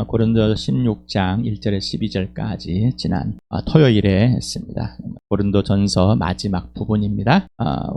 고린도 16장 1절에서 12절까지 지난 토요일에 했습니다. 고린도 전서 마지막 부분입니다.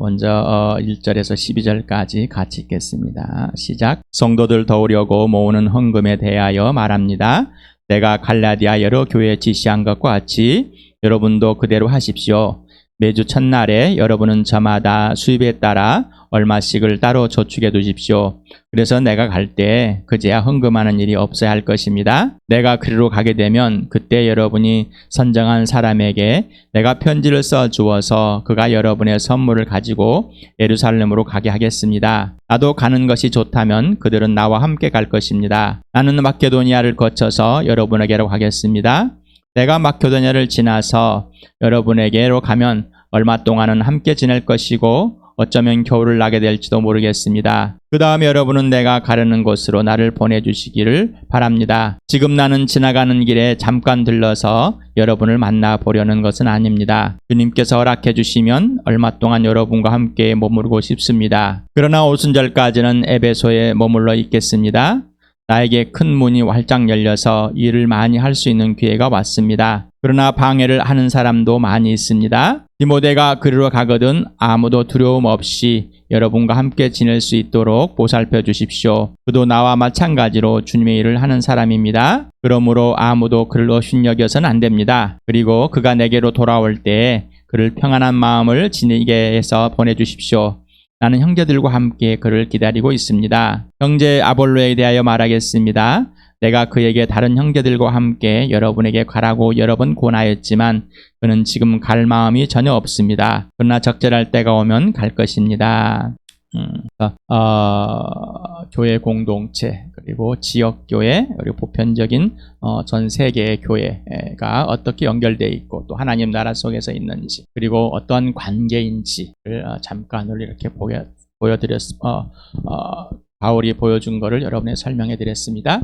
먼저 1절에서 12절까지 같이 읽겠습니다. 시작. 성도들 도우려고 모으는 헌금에 대하여 말합니다. 내가 갈라디아 여러 교회에 지시한 것과 같이 여러분도 그대로 하십시오. 매주 첫날에 여러분은 저마다 수입에 따라 얼마씩을 따로 저축해 두십시오. 그래서 내가 갈 때 그제야 헌금하는 일이 없어야 할 것입니다. 내가 그리로 가게 되면 그때 여러분이 선정한 사람에게 내가 편지를 써 주어서 그가 여러분의 선물을 가지고 예루살렘으로 가게 하겠습니다. 나도 가는 것이 좋다면 그들은 나와 함께 갈 것입니다. 나는 마케도니아를 거쳐서 여러분에게로 가겠습니다. 내가 마케도니아를 지나서 여러분에게로 가면 얼마 동안은 함께 지낼 것이고 어쩌면 겨울을 나게 될지도 모르겠습니다. 그 다음에 여러분은 내가 가려는 곳으로 나를 보내주시기를 바랍니다. 지금 나는 지나가는 길에 잠깐 들러서 여러분을 만나보려는 것은 아닙니다. 주님께서 허락해 주시면 얼마 동안 여러분과 함께 머무르고 싶습니다. 그러나 오순절까지는 에베소에 머물러 있겠습니다. 나에게 큰 문이 활짝 열려서 일을 많이 할 수 있는 기회가 왔습니다. 그러나 방해를 하는 사람도 많이 있습니다. 디모데가 그리로 가거든 아무도 두려움 없이 여러분과 함께 지낼 수 있도록 보살펴 주십시오. 그도 나와 마찬가지로 주님의 일을 하는 사람입니다. 그러므로 아무도 그를 업신여겨서는 안 됩니다. 그리고 그가 내게로 돌아올 때 그를 평안한 마음을 지니게 해서 보내주십시오. 나는 형제들과 함께 그를 기다리고 있습니다. 형제 아볼로에 대하여 말하겠습니다. 내가 그에게 다른 형제들과 함께 여러분에게 가라고 여러 번 권하였지만 그는 지금 갈 마음이 전혀 없습니다. 그러나 적절할 때가 오면 갈 것입니다. 교회 공동체 그리고 지역교회 그리고 보편적인 전 세계의 교회가 어떻게 연결되어 있고 또 하나님 나라 속에서 있는지 그리고 어떠한 관계인지를 잠깐으로 이렇게 바울이 보여준 것을 여러분에 설명해 드렸습니다.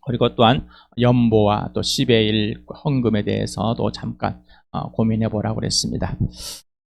그리고 또한 연보와 또 10의 1 헌금에 대해서도 잠깐 고민해 보라고 그랬습니다.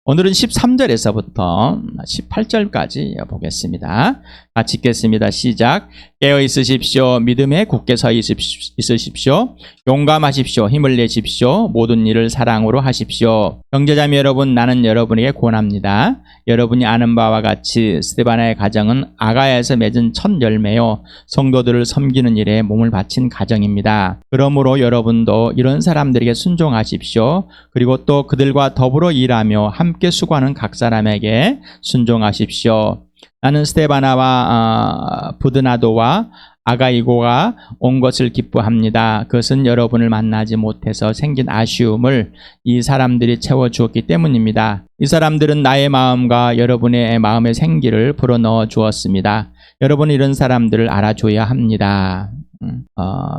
오늘은 13절에서부터 18절까지 보겠습니다. 같이 읽겠습니다. 시작. 깨어 있으십시오. 믿음에 굳게 서 있으십시오. 용감하십시오. 힘을 내십시오. 모든 일을 사랑으로 하십시오. 형제자매 여러분, 나는 여러분에게 권합니다. 여러분이 아는 바와 같이 스데바나의 가정은 아가야에서 맺은 첫 열매요 성도들을 섬기는 일에 몸을 바친 가정입니다. 그러므로 여러분도 이런 사람들에게 순종하십시오. 그리고 또 그들과 더불어 일하며 함께 수고하는 각 사람에게 순종하십시오. 나는 스데바나와 부드나도와 아가이고가 온 것을 기뻐합니다. 그것은 여러분을 만나지 못해서 생긴 아쉬움을 이 사람들이 채워주었기 때문입니다. 이 사람들은 나의 마음과 여러분의 마음의 생기를 불어넣어 주었습니다. 여러분 이런 사람들을 알아줘야 합니다.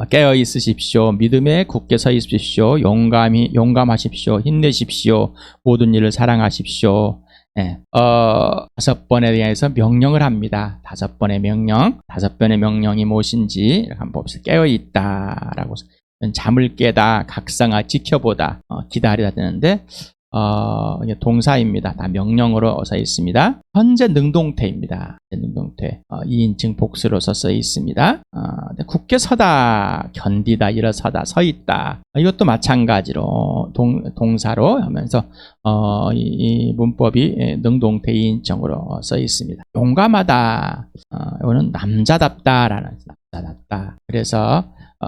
깨어 있으십시오. 믿음에 굳게 서 있으십시오. 용감하십시오. 힘내십시오. 모든 일을 사랑하십시오. 네. 5번에 대해서 명령을 합니다. 5번의 명령. 5번의 명령이 무엇인지 한번 봅시다. 깨어있다라고 잠을 깨다, 각성하, 지켜보다, 기다리다 되는데 동사입니다. 다 명령으로 써 있습니다. 현재 능동태입니다. 능동태 2인칭 복수로서 써 있습니다. 굳게 서다, 견디다, 일어서다, 서 있다. 이것도 마찬가지로 동사로 하면서 이 문법이 능동태 2인칭으로 써 있습니다. 용감하다. 이거는 남자답다라는 남자답다. 그래서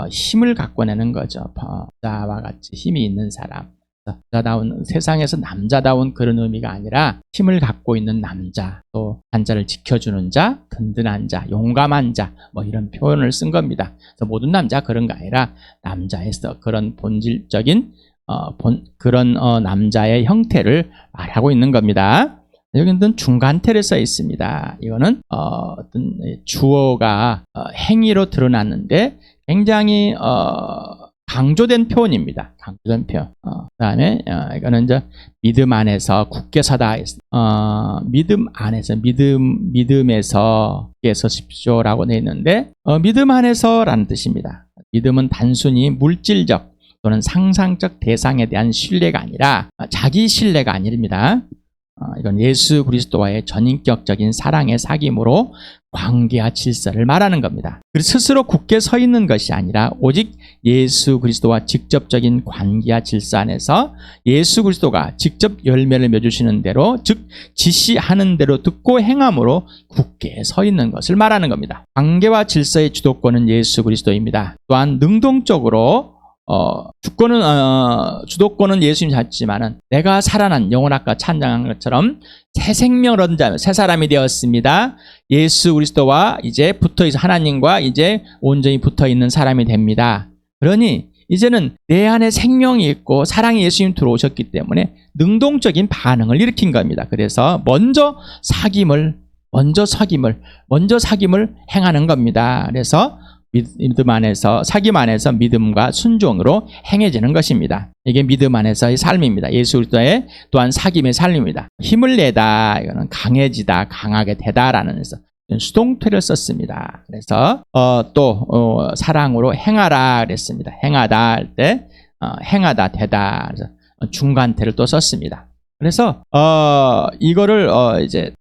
힘을 갖고 내는 거죠. 여자와 같이 힘이 있는 사람. 남자다운 세상에서 남자다운 그런 의미가 아니라 힘을 갖고 있는 남자, 또 한자를 지켜주는 자, 든든한 자, 용감한 자, 뭐 이런 표현을 쓴 겁니다. 그래서 모든 남자 그런 거 아니라 남자에서 그런 본질적인 그런 남자의 형태를 말하고 있는 겁니다. 여기는 중간태를 써 있습니다. 이거는 어떤 주어가 행위로 드러났는데 굉장히 강조된 표현입니다. 강조된 표현. 그다음에 이거는 이제 믿음 안에서 굳게 서다. 믿음 안에서 믿음에서 굳게 서십시오라고 되어 있는데 믿음 안에서라는 뜻입니다. 믿음은 단순히 물질적 또는 상상적 대상에 대한 신뢰가 아니라 자기 신뢰가 아닙니다. 이건 예수 그리스도와의 전인격적인 사랑의 사귐으로 관계와 질서를 말하는 겁니다. 그래서 스스로 굳게 서 있는 것이 아니라 오직 예수 그리스도와 직접적인 관계와 질서 안에서 예수 그리스도가 직접 열매를 맺으시는 대로, 즉 지시하는 대로 듣고 행함으로 굳게 서 있는 것을 말하는 겁니다. 관계와 질서의 주도권은 예수 그리스도입니다. 또한 능동적으로 주도권은 예수님이 잡지만은 내가 살아난 영혼 아까 찬양한 것처럼 새 생명을 얻은 자, 새 사람이 되었습니다. 예수 그리스도와 이제 붙어있어 하나님과 이제 온전히 붙어있는 사람이 됩니다. 그러니 이제는 내 안에 생명이 있고 사랑이 예수님 들어오셨기 때문에 능동적인 반응을 일으킨 겁니다. 그래서 먼저 사귐을 행하는 겁니다. 그래서 믿음 안에서, 사귐 안에서 믿음과 순종으로 행해지는 것입니다. 이게 믿음 안에서의 삶입니다. 예수 그리스도의 또한 사귐의 삶입니다. 힘을 내다, 이거는 강해지다, 강하게 되다라는 데서 수동태를 썼습니다. 그래서 또 사랑으로 행하라 그랬습니다. 행하다 할 때 행하다, 되다, 그래서 중간태를 또 썼습니다. 그래서 이거를 이제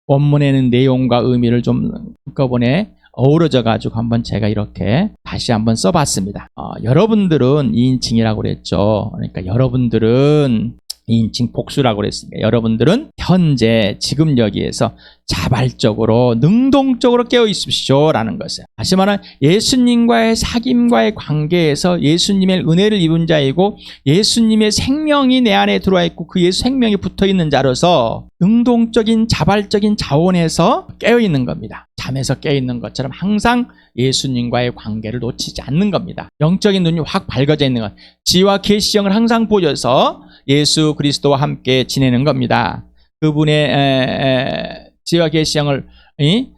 원문에는 내용과 의미를 좀 한꺼번에 어우러져 가지고 한번 제가 이렇게 다시 한번 써봤습니다. 여러분들은 2인칭이라고 그랬죠. 그러니까 여러분들은 2인칭 복수라고 그랬습니다. 여러분들은 현재 지금 여기에서 자발적으로 능동적으로 깨어 있으십시오라는 것이에요. 다시 말하면 예수님과의 사귐과의 관계에서 예수님의 은혜를 입은 자이고 예수님의 생명이 내 안에 들어와 있고 그 예수 생명이 붙어 있는 자로서 능동적인 자발적인 자원에서 깨어 있는 겁니다. 잠에서 깨어 있는 것처럼 항상 예수님과의 관계를 놓치지 않는 겁니다. 영적인 눈이 확 밝아져 있는 것, 지와 계시형을 항상 보여서 예수 그리스도와 함께 지내는 겁니다. 그분의 지와 계시형을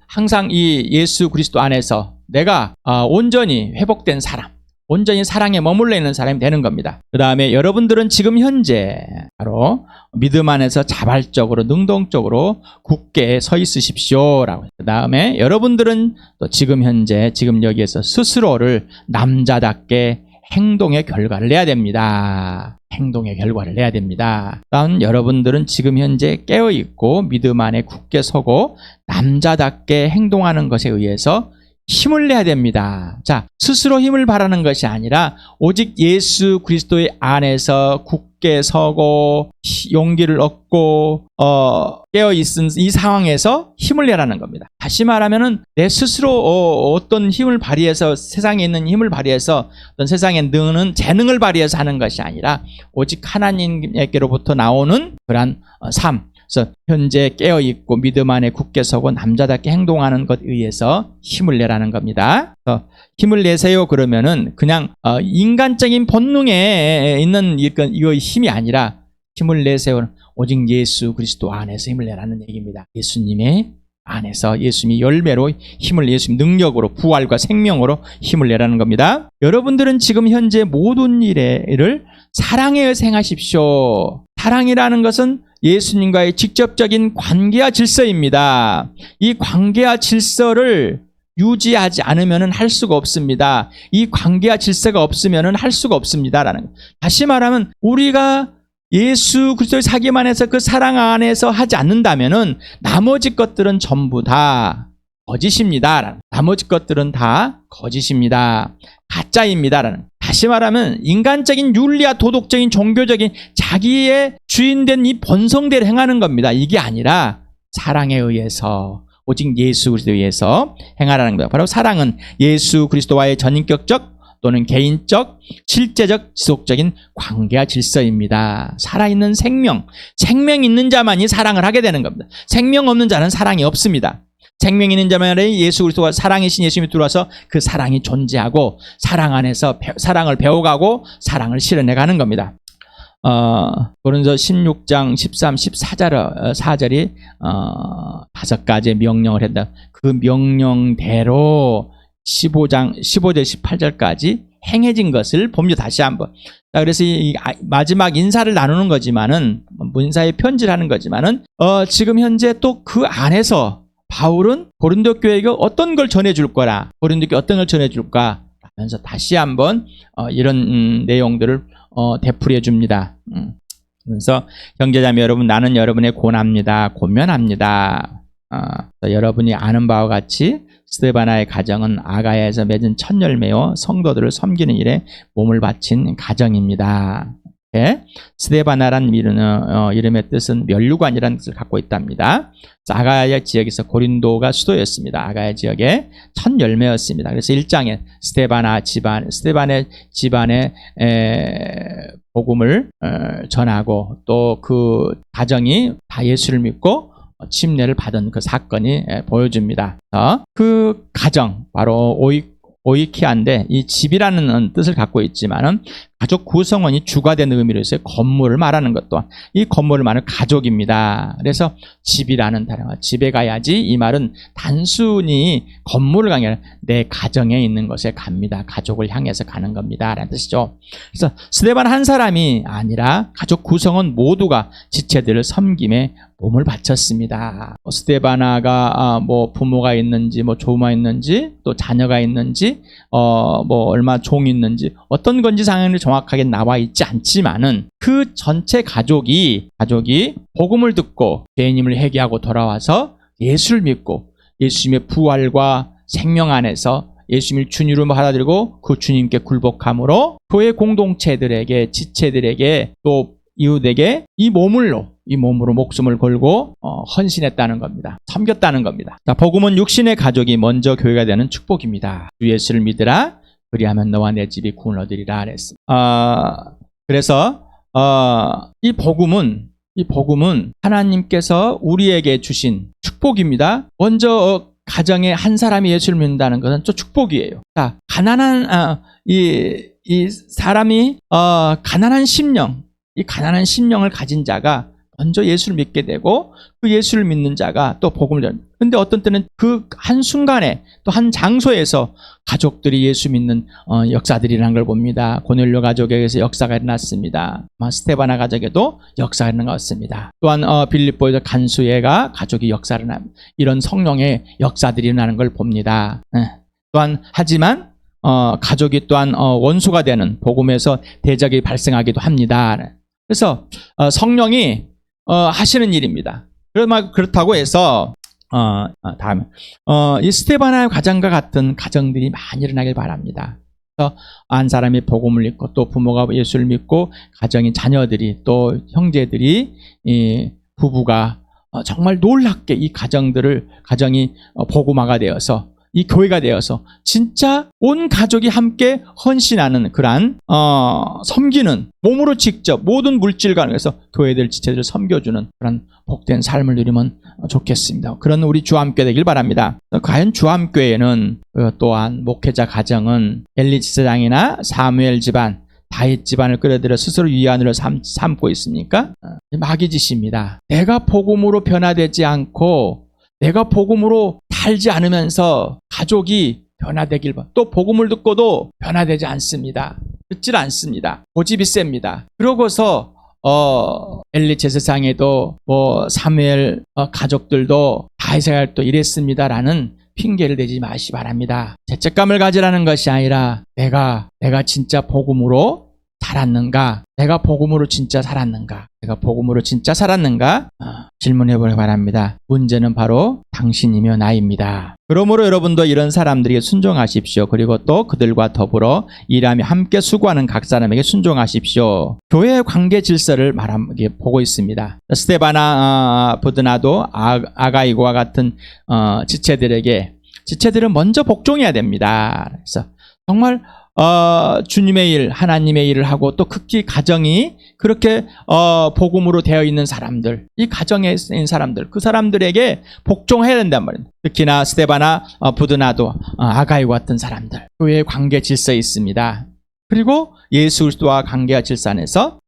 항상 이 예수 그리스도 안에서 내가 온전히 회복된 사람, 온전히 사랑에 머물러 있는 사람이 되는 겁니다. 그 다음에 여러분들은 지금 현재 바로 믿음 안에서 자발적으로 능동적으로 굳게 서 있으십시오라고. 그 다음에 여러분들은 또 지금 현재 지금 여기에서 스스로를 남자답게 행동의 결과를 내야 됩니다. 행동의 결과를 내야 됩니다. 다음 여러분들은 지금 현재 깨어있고 믿음 안에 굳게 서고 남자답게 행동하는 것에 의해서 힘을 내야 됩니다. 자, 스스로 힘을 바라는 것이 아니라 오직 예수 그리스도의 안에서 굳게 서고 용기를 얻고 깨어있은 이 상황에서 힘을 내라는 겁니다. 다시 말하면은 내 스스로 어떤 힘을 발휘해서 세상에 있는 힘을 발휘해서 어떤 세상에 느는 재능을 발휘해서 하는 것이 아니라 오직 하나님께로부터 나오는 그러한 삶, 그래서 현재 깨어있고 믿음 안에 굳게 서고 남자답게 행동하는 것에 의해서 힘을 내라는 겁니다. 힘을 내세요 그러면은 그냥 인간적인 본능에 있는 이거 힘이 아니라 힘을 내세요 오직 예수 그리스도 안에서 힘을 내라는 얘기입니다. 예수님의 안에서 예수님이 열매로 힘을, 예수님 능력으로 부활과 생명으로 힘을 내라는 겁니다. 여러분들은 지금 현재 모든 일을 사랑에 행하십시오. 사랑이라는 것은 예수님과의 직접적인 관계와 질서입니다. 이 관계와 질서를 유지하지 않으면 할 수가 없습니다. 이 관계와 질서가 없으면 할 수가 없습니다라는 것. 다시 말하면 우리가 예수 그리스도의 사귐 안에서 그 사랑 안에서 하지 않는다면은 나머지 것들은 전부 다 거짓입니다. 나머지 것들은 다 거짓입니다. 가짜입니다라는. 다시 말하면 인간적인 윤리와 도덕적인 종교적인 자기의 주인된 이 본성대로 행하는 겁니다. 이게 아니라 사랑에 의해서 오직 예수 그리스도에 의해서 행하라는 거예요. 바로 사랑은 예수 그리스도와의 전인격적 또는 개인적, 실제적, 지속적인 관계와 질서입니다. 살아있는 생명 있는 자만이 사랑을 하게 되는 겁니다. 생명 없는 자는 사랑이 없습니다. 생명 있는 자만이 예수 그리스도와 사랑이신 예수님이 들어와서 그 사랑이 존재하고 사랑 안에서 사랑을 배워가고 사랑을 실현해가는 겁니다. 고린도 16장 13, 14절이 5가지의 명령을 했다. 그 명령대로 15절 18절까지 행해진 것을 봅니다. 다시 한번. 그래서 이 마지막 인사를 나누는 거지만은 문사의 편지를 하는 거지만은 지금 현재 또 그 안에서 바울은 고린도 교회에게 어떤 걸 전해줄 거라, 고린도 교회 어떤 걸 전해줄까 하면서 다시 한번 이런 내용들을 되풀이해 줍니다. 그래서 형제자매 여러분, 나는 여러분의 고납니다. 권면합니다. 여러분이 아는 바와 같이 스데바나의 가정은 아가야에서 맺은 첫 열매요 성도들을 섬기는 일에 몸을 바친 가정입니다. 스데바나란 이름의 뜻은 면류관이라는 뜻을 갖고 있답니다. 아가야 지역에서 고린도가 수도였습니다. 아가야 지역의 첫 열매였습니다. 그래서 1장에 스데반의 집안에 복음을 전하고 또 그 가정이 다 예수를 믿고 침례를 받은 그 사건이 보여줍니다. 그 가정, 바로 오이키아인데, 이 집이라는 뜻을 갖고 있지만은 가족 구성원이 주가 되는 의미로 해서 건물을 말하는 것도, 이 건물을 말하는 가족입니다. 그래서 집이라는 단어가, 집에 가야지, 이 말은 단순히 건물을 가는 게 아니라 내 가정에 있는 것에 갑니다. 가족을 향해서 가는 겁니다 라는 뜻이죠. 그래서 스데반 한 사람이 아니라 가족 구성원 모두가 지체들을 섬김에 몸을 바쳤습니다. 스데바나가 부모가 있는지, 조부가 있는지, 또 자녀가 있는지, 얼마 종이 있는지, 어떤 건지 상황이 정확하게 나와 있지 않지만은 그 전체 가족이 복음을 듣고 죄인임을 회개하고 돌아와서 예수를 믿고 예수님의 부활과 생명 안에서 예수님을 주님으로 받아들이고 그 주님께 굴복함으로 교회 공동체들에게, 지체들에게, 또 이웃에게 이 몸으로 목숨을 걸고 헌신했다는 겁니다. 섬겼다는 겁니다. 자, 복음은 육신의 가족이 먼저 교회가 되는 축복입니다. 주 예수를 믿으라, 그리하면 너와 내 집이 구원을 얻으리라 그랬습니다. 그래서 이 복음은 하나님께서 우리에게 주신 축복입니다. 먼저 가정에 한 사람이 예수를 믿는다는 것은 또 축복이에요. 자, 가난한 이 사람이 가난한 심령, 이 가난한 심령을 가진 자가 먼저 예수를 믿게 되고 그 예수를 믿는 자가 또 복음을 전합니다. 그런데 어떤 때는 그 한순간에 또 한 장소에서 가족들이 예수 믿는 역사들이라는 걸 봅니다. 고넬료 가족에게서 역사가 일어났습니다. 스데바나 가족에도 역사가 일어난 것 같습니다. 또한 빌립보에서 간수애가 가족이 역사를 일어납니다. 이런 성령의 역사들이 일어나는 걸 봅니다. 또한 하지만 가족이 또한 원수가 되는 복음에서 대적이 발생하기도 합니다. 그래서 성령이 하시는 일입니다. 그렇다고 해서 다음에 이 스데바나의 가정과 같은 가정들이 많이 일어나길 바랍니다. 그래서 한 사람이 복음을 믿고 또 부모가 예수를 믿고 가정의 자녀들이 또 형제들이 부부가 정말 놀랍게 이 가정이 복음화가 되어서 이 교회가 되어서 진짜 온 가족이 함께 헌신하는 그러한 섬기는, 몸으로 직접 모든 물질과 그래서 교회들 지체들을 섬겨주는 그런 복된 삶을 누리면 좋겠습니다. 그런 우리 주함교회 되길 바랍니다. 과연 주함교회는 또한 목회자 가정은 엘리 지사장이나 사무엘 집안, 다윗 집안을 끌어들여 스스로 위안으로 삼고 있습니까? 마귀짓입니다. 내가 복음으로 변화되지 않고 내가 복음으로 살지 않으면서 가족이 변화되길 또 복음을 듣고도 변화되지 않습니다. 듣질 않습니다. 고집이 셉니다. 그러고서 엘리 제사장에도 사무엘 가족들도 다윗의 또 이랬습니다라는 핑계를 대지 마시기 바랍니다. 죄책감을 가지라는 것이 아니라 내가 진짜 복음으로 살았는가? 내가 복음으로 진짜 살았는가? 질문해 보기 바랍니다. 문제는 바로 당신이며 나입니다. 그러므로 여러분도 이런 사람들에게 순종하십시오. 그리고 또 그들과 더불어 일하며 함께 수고하는 각 사람에게 순종하십시오. 교회의 관계 질서를 보고 있습니다. 스데바나, 부드나도, 아가이고와 같은 지체들은 먼저 복종해야 됩니다. 그래서 정말 주님의 일, 하나님의 일을 하고 또 극히 가정이 그렇게 복음으로 되어 있는 사람들, 이 가정에 있는 사람들, 그 사람들에게 복종해야 된단 말입니다. 특히나 스데바나, 부드나도, 아가이와 같은 사람들, 교회의 관계 질서에 있습니다. 그리고 예수 그리스도와 관계와 질서 안에서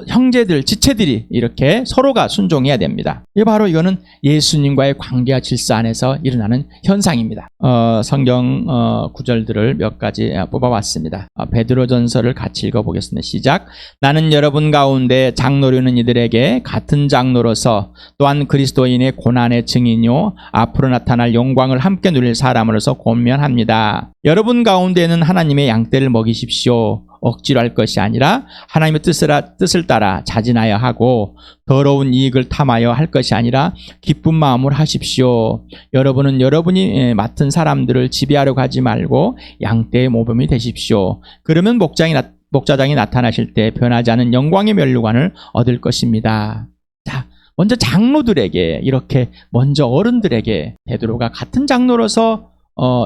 형제들, 지체들이 이렇게 서로가 순종해야 됩니다. 이거는 예수님과의 관계와 질서 안에서 일어나는 현상입니다. 성경 구절들을 몇 가지 뽑아왔습니다. 베드로전서를 같이 읽어보겠습니다. 시작. 나는 여러분 가운데 장로류는 이들에게 같은 장로로서 또한 그리스도인의 고난의 증인요 앞으로 나타날 영광을 함께 누릴 사람으로서 권면합니다. 여러분 가운데는 하나님의 양떼를 먹이십시오. 억지로 할 것이 아니라 하나님의 뜻을 따라 자진하여 하고 더러운 이익을 탐하여 할 것이 아니라 기쁜 마음으로 하십시오. 여러분은 여러분이 맡은 사람들을 지배하려고 하지 말고 양떼의 모범이 되십시오. 그러면 목자장이 나타나실 때 변하지 않은 영광의 면류관을 얻을 것입니다. 자, 먼저 장로들에게 이렇게 먼저 어른들에게 베드로가 같은 장로로서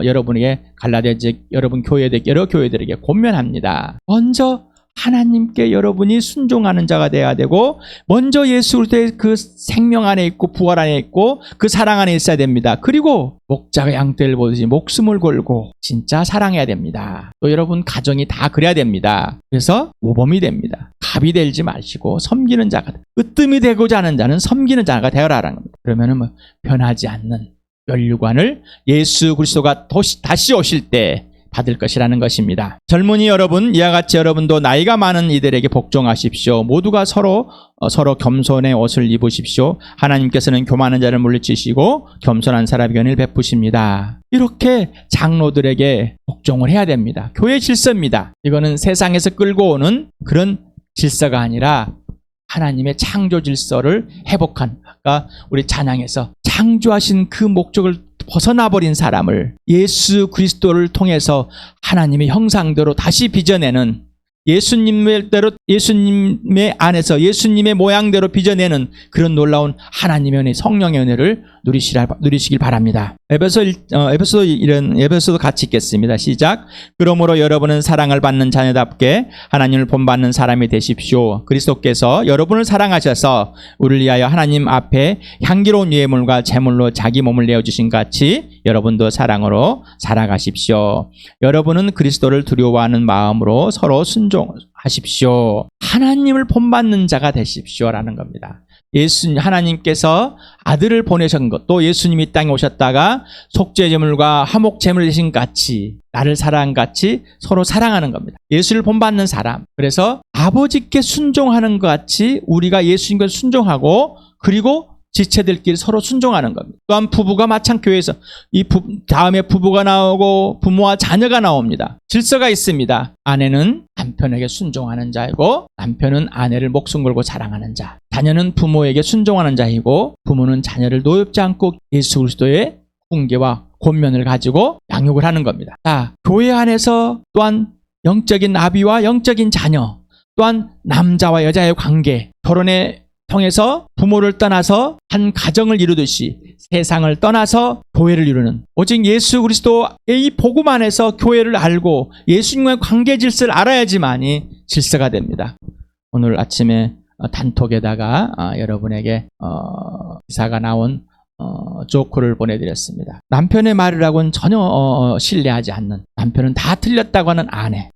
여러분에게 갈라디아 여러분 여러 교회들에게 권면합니다. 먼저 하나님께 여러분이 순종하는 자가 되어야 되고 먼저 예수 그리스도의 그 생명 안에 있고 부활 안에 있고 그 사랑 안에 있어야 됩니다. 그리고 목자가 양떼를 보듯이 목숨을 걸고 진짜 사랑해야 됩니다. 또 여러분 가정이 다 그래야 됩니다. 그래서 모범이 됩니다. 갑이 되지 마시고 섬기는 자가 으뜸이 되고자 하는 자는 섬기는 자가 되어라라는 겁니다. 그러면은 변하지 않는 면류관을 예수 그리스도가 다시 오실 때 받을 것이라는 것입니다. 젊은이 여러분, 이와 같이 여러분도 나이가 많은 이들에게 복종하십시오. 모두가 서로 겸손의 옷을 입으십시오. 하나님께서는 교만한 자를 물리치시고 겸손한 사람에게 은혜를 베푸십니다. 이렇게 장로들에게 복종을 해야 됩니다. 교회 질서입니다. 이거는 세상에서 끌고 오는 그런 질서가 아니라 하나님의 창조 질서를 회복한, 아까 우리 찬양에서 창조하신 그 목적을 벗어나버린 사람을 예수 그리스도를 통해서 하나님의 형상대로 다시 빚어내는, 예수님의 안에서 예수님의 모양대로 빚어내는 그런 놀라운 하나님의 은혜, 성령의 은혜를 누리시길 바랍니다. 에베소도 같이 읽겠습니다. 시작. 그러므로 여러분은 사랑을 받는 자녀답게 하나님을 본받는 사람이 되십시오. 그리스도께서 여러분을 사랑하셔서 우리를 위하여 하나님 앞에 향기로운 예물과 제물로 자기 몸을 내어주신 같이 여러분도 사랑으로 살아가십시오. 여러분은 그리스도를 두려워하는 마음으로 서로 순종하십시오. 하나님을 본받는 자가 되십시오라는 겁니다. 하나님께서 아들을 보내신 것, 또 예수님이 이 땅에 오셨다가 속죄제물과 화목제물을 대신 같이 나를 사랑한 같이 서로 사랑하는 겁니다. 예수를 본받는 사람. 그래서 아버지께 순종하는 것 같이 우리가 예수님께 순종하고 그리고 지체들끼리 서로 순종하는 겁니다. 또한 부부가 교회에서 다음에 부부가 나오고 부모와 자녀가 나옵니다. 질서가 있습니다. 아내는 남편에게 순종하는 자이고 남편은 아내를 목숨 걸고 사랑하는 자, 자녀는 부모에게 순종하는 자이고 부모는 자녀를 노엽지 않고 예수 그리스도의 훈계와 권면을 가지고 양육을 하는 겁니다. 자, 교회 안에서 또한 영적인 아비와 영적인 자녀, 또한 남자와 여자의 관계, 결혼의 통해서 부모를 떠나서 한 가정을 이루듯이 세상을 떠나서 교회를 이루는, 오직 예수 그리스도의 이 복음 안에서 교회를 알고 예수님과의 관계 질서를 알아야지만이 질서가 됩니다. 오늘 아침에 단톡에다가 여러분에게 기사가 나온 조크를 보내드렸습니다. 남편의 말을 하고는 전혀 신뢰하지 않는, 남편은 다 틀렸다고 하는 아내.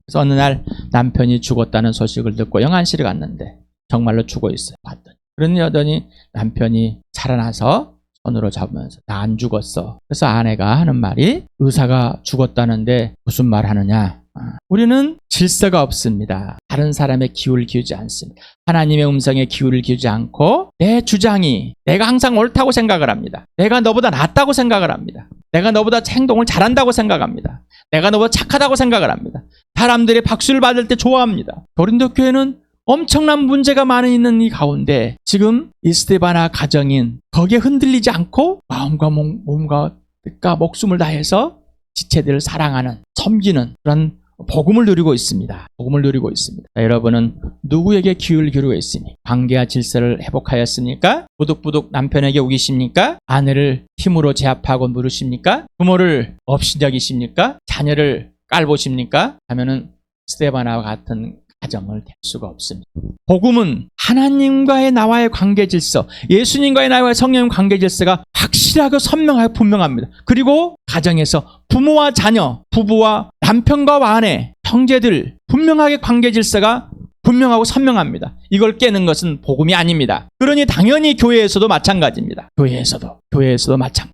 그래서 어느 날 남편이 죽었다는 소식을 듣고 영안실에 갔는데 정말로 죽어 있어요. 봤더니. 그러더니 남편이 살아나서 손으로 잡으면서 나 안 죽었어. 그래서 아내가 하는 말이 의사가 죽었다는데 무슨 말 하느냐. 우리는 질서가 없습니다. 다른 사람의 기울을 기우지 않습니다. 하나님의 음성에 기울을 기우지 않고 내 주장이 내가 항상 옳다고 생각을 합니다. 내가 너보다 낫다고 생각을 합니다. 내가 너보다 행동을 잘한다고 생각합니다. 내가 너보다 착하다고 생각을 합니다. 사람들이 박수를 받을 때 좋아합니다. 고린도 교회는 엄청난 문제가 많이 있는 이 가운데 지금 이스테바나 가정인 거기에 흔들리지 않고 마음과 몸과 뜻과 목숨을 다해서 지체들을 사랑하는, 섬기는 그런 복음을 누리고 있습니다. 복음을 누리고 있습니다. 자, 여러분은 누구에게 기울기고 있으니 관계와 질서를 회복하였습니까? 부득부득 남편에게 우기십니까? 아내를 힘으로 제압하고 누르십니까? 부모를 업신여기십니까? 자녀를 깔보십니까? 하면은 스테바나와 같은 가정을 될 수가 없습니다. 복음은 하나님과의 나와의 관계 질서, 예수님과의 나와의 성령의 관계 질서가 확실하고 선명하고 분명합니다. 그리고 가정에서 부모와 자녀, 부부와 남편과 아내, 형제들 분명하게 관계 질서가 분명하고 선명합니다. 이걸 깨는 것은 복음이 아닙니다. 그러니 당연히 교회에서도 마찬가지입니다.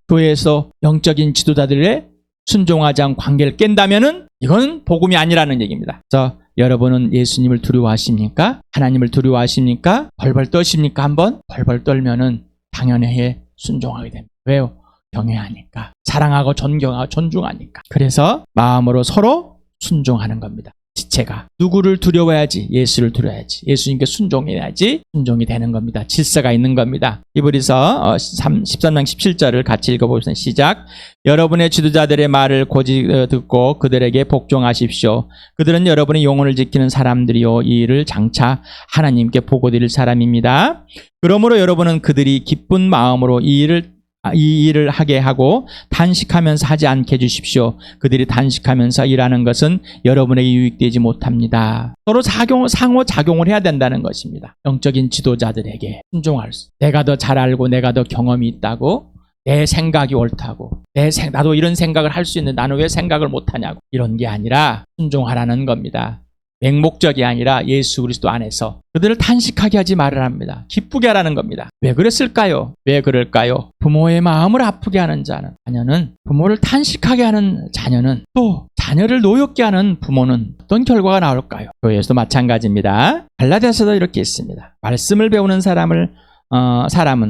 교회에서 영적인 지도자들의 순종하지 않은 관계를 깬다면은 이건 복음이 아니라는 얘기입니다. 그래서 여러분은 예수님을 두려워하십니까? 하나님을 두려워하십니까? 벌벌 떠십니까? 한번 벌벌 떨면은 당연히 순종하게 됩니다. 왜요? 경외하니까, 사랑하고 존경하고 존중하니까. 그래서 마음으로 서로 순종하는 겁니다. 자체가 누구를 두려워야지? 예수를 두려워야지. 예수님께 순종해야지 순종이 되는 겁니다. 질서가 있는 겁니다. 히브리서 13장 17절을 같이 읽어보겠습니다. 시작. 여러분의 지도자들의 말을 고지 듣고 그들에게 복종하십시오. 그들은 여러분의 영혼을 지키는 사람들이요 이 일을 장차 하나님께 보고드릴 사람입니다. 그러므로 여러분은 그들이 기쁜 마음으로 이 일을 하게 하고 단식하면서 하지 않게 해주십시오. 그들이 단식하면서 일하는 것은 여러분에게 유익되지 못합니다. 서로 상호작용을 해야 된다는 것입니다. 영적인 지도자들에게 순종할 수. 내가 더 잘 알고 내가 더 경험이 있다고 내 생각이 옳다고 나도 이런 생각을 할 수 있는데 나는 왜 생각을 못하냐고 이런 게 아니라 순종하라는 겁니다. 맹목적이 아니라 예수 그리스도 안에서 그들을 탄식하게 하지 말을 합니다. 기쁘게 하라는 겁니다. 왜 그랬을까요? 왜 그럴까요? 부모의 마음을 아프게 하는 자녀는 부모를 탄식하게 하는 자녀는 또 자녀를 노엽게 하는 부모는 어떤 결과가 나올까요? 교회에서도 마찬가지입니다. 갈라디아서도 이렇게 있습니다. 말씀을 배우는 사람은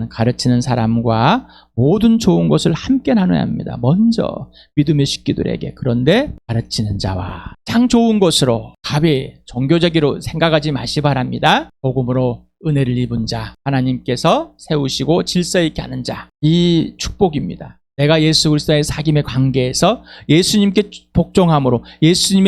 가르치는 사람과 모든 좋은 것을 함께 나눠야 합니다. 먼저 믿음의 식구들에게. 그런데 가르치는 자와 참 좋은 것으로 가벼이 종교적으로 생각하지 마시 바랍니다. 복음으로 은혜를 입은 자, 하나님께서 세우시고 질서 있게 하는 자, 이 축복입니다. 내가 예수 그리스도의 사귐의 관계에서 예수님께 복종함으로 예수님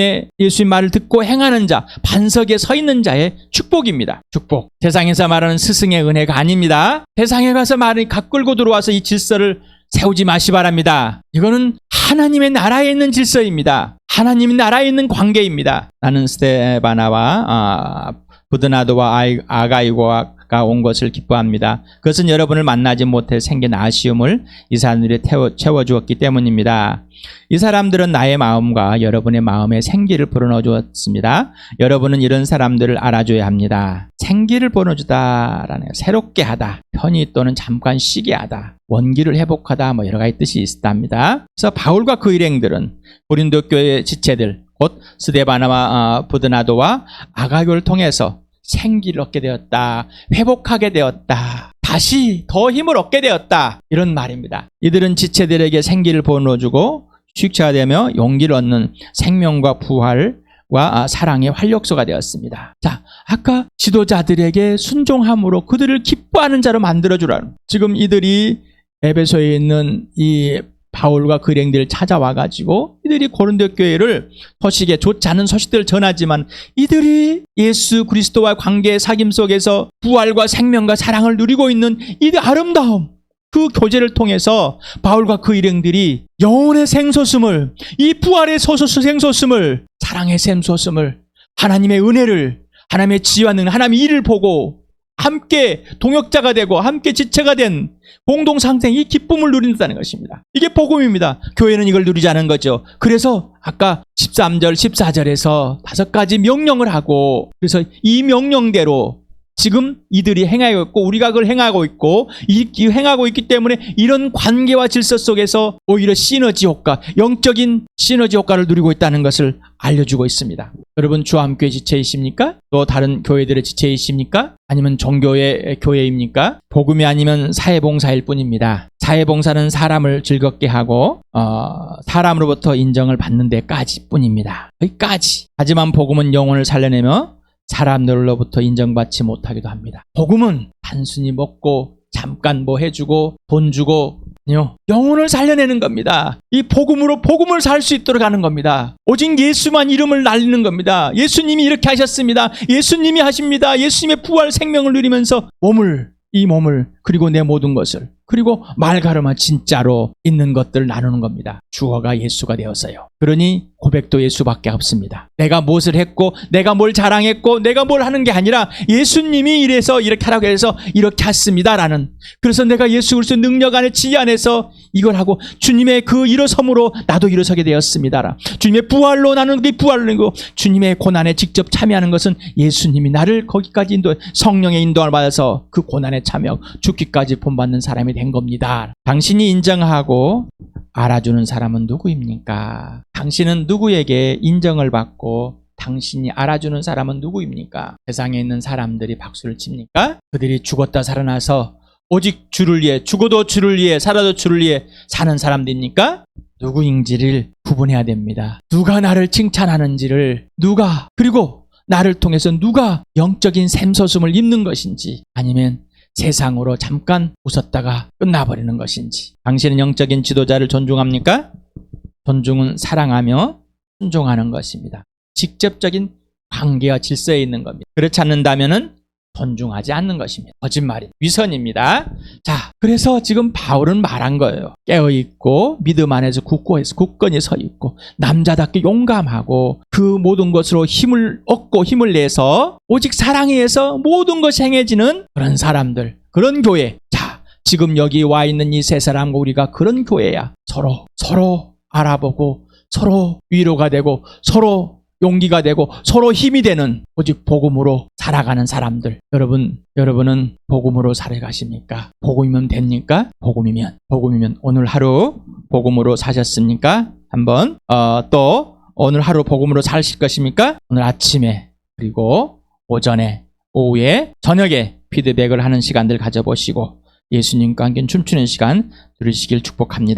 말을 듣고 행하는 자, 반석에 서 있는 자의 축복입니다. 축복. 세상에서 말하는 스승의 은혜가 아닙니다. 세상에 가서 말이 각 끌고 들어와서 이 질서를 세우지 마시 바랍니다. 이거는 하나님의 나라에 있는 질서입니다. 하나님의 나라에 있는 관계입니다. 나는 스데바나와 부드나도와 아가이고가 온 것을 기뻐합니다. 그것은 여러분을 만나지 못해 생긴 아쉬움을 이 사람들이 채워주었기 때문입니다. 이 사람들은 나의 마음과 여러분의 마음에 생기를 불어넣어 주었습니다. 여러분은 이런 사람들을 알아줘야 합니다. 생기를 불어주다라는 새롭게 하다, 편히 또는 잠깐 쉬게 하다, 원기를 회복하다, 여러 가지 뜻이 있답니다. 그래서 바울과 그 일행들은 고린도 교회의 지체들, 곧 스데바나와 부드나도와 아가교를 통해서 생기를 얻게 되었다, 회복하게 되었다, 다시 더 힘을 얻게 되었다, 이런 말입니다. 이들은 지체들에게 생기를 불어넣어주고 수익자가 되며 용기를 얻는 생명과 부활과 사랑의 활력소가 되었습니다. 자, 아까 지도자들에게 순종함으로 그들을 기뻐하는 자로 만들어주라는, 지금 이들이 에베소에 있는 이 바울과 그 일행들을 찾아와가지고 이들이 고린도 교회를 소식에 좋지 않은 소식들을 전하지만 이들이 예수 그리스도와 관계의 사귐 속에서 부활과 생명과 사랑을 누리고 있는 이 아름다움, 그 교제를 통해서 바울과 그 일행들이 영혼의 샘솟음을, 이 부활의 생솟음을, 사랑의 샘솟음을, 하나님의 은혜를, 하나님의 지혜와 능력, 하나님의 일을 보고 함께 동역자가 되고 함께 지체가 된 공동상생, 이 기쁨을 누린다는 것입니다. 이게 복음입니다. 교회는 이걸 누리지 않은 거죠. 그래서 아까 13절, 14절에서 5가지 명령을 하고, 그래서 이 명령대로 지금 이들이 행하고 있고 우리가 그걸 행하고 있고 행하고 있기 때문에 이런 관계와 질서 속에서 오히려 시너지 효과, 영적인 시너지 효과를 누리고 있다는 것을 알려주고 있습니다. 여러분 주암교회 지체이십니까? 또 다른 교회들의 지체이십니까? 아니면 종교의 교회입니까? 복음이 아니면 사회봉사일 뿐입니다. 사회봉사는 사람을 즐겁게 하고 사람으로부터 인정을 받는 데까지 뿐입니다. 여기까지. 하지만 복음은 영혼을 살려내며 사람들로부터 인정받지 못하기도 합니다. 복음은 단순히 먹고 잠깐 해주고 돈 주고 영혼을 살려내는 겁니다. 이 복음으로 복음을 살 수 있도록 하는 겁니다. 오직 예수만 이름을 날리는 겁니다. 예수님이 이렇게 하셨습니다. 예수님이 하십니다. 예수님의 부활 생명을 누리면서 이 몸을 그리고 내 모든 것을, 그리고 말가르마 진짜로 있는 것들을 나누는 겁니다. 주어가 예수가 되었어요. 그러니 고백도 예수밖에 없습니다. 내가 무엇을 했고 내가 뭘 자랑했고 내가 뭘 하는 게 아니라 예수님이 이래서 이렇게 하라고 해서 이렇게 했습니다라는, 그래서 내가 예수 그리스도 능력 안에 지혜 안에서 이걸 하고 주님의 그 일어섬으로 나도 일어서게 되었습니다. 주님의 부활로 나는 그 부활로, 주님의 고난에 직접 참여하는 것은 예수님이 나를 거기까지 성령의 인도를 받아서 그 고난에 참여 죽기까지 본받는 사람이 된 겁니다. 당신이 인정하고 알아주는 사람은 누구입니까? 당신은 누구에게 인정을 받고 당신이 알아주는 사람은 누구입니까? 세상에 있는 사람들이 박수를 칩니까? 그들이 죽었다 살아나서 오직 주를 위해, 죽어도 주를 위해, 살아도 주를 위해 사는 사람들입니까? 누구인지를 구분해야 됩니다. 누가 나를 칭찬하는지를, 그리고 나를 통해서 누가 영적인 샘솟음을 입는 것인지, 아니면 세상으로 잠깐 웃었다가 끝나버리는 것인지. 당신은 영적인 지도자를 존중합니까? 존중은 사랑하며 순종하는 것입니다. 직접적인 관계와 질서에 있는 겁니다. 그렇지 않는다면은 존중하지 않는 것입니다. 거짓말입니다. 위선입니다. 자, 그래서 지금 바울은 말한 거예요. 깨어있고 믿음 안에서 굳건히 서 있고 남자답게 용감하고 그 모든 것으로 힘을 얻고 힘을 내서 오직 사랑에 의해서 모든 것이 행해지는 그런 사람들, 그런 교회. 자, 지금 여기 와 있는 이 세 사람과 우리가 그런 교회야. 서로 알아보고 서로 위로가 되고 서로 용기가 되고 서로 힘이 되는 오직 복음으로 살아가는 사람들. 여러분은 복음으로 살아가십니까? 복음이면 됩니까? 복음이면 오늘 하루 복음으로 사셨습니까? 한번 또 오늘 하루 복음으로 사실 것입니까? 오늘 아침에 그리고 오전에 오후에 저녁에 피드백을 하는 시간들 가져보시고 예수님과 함께 춤추는 시간 누리시길 축복합니다.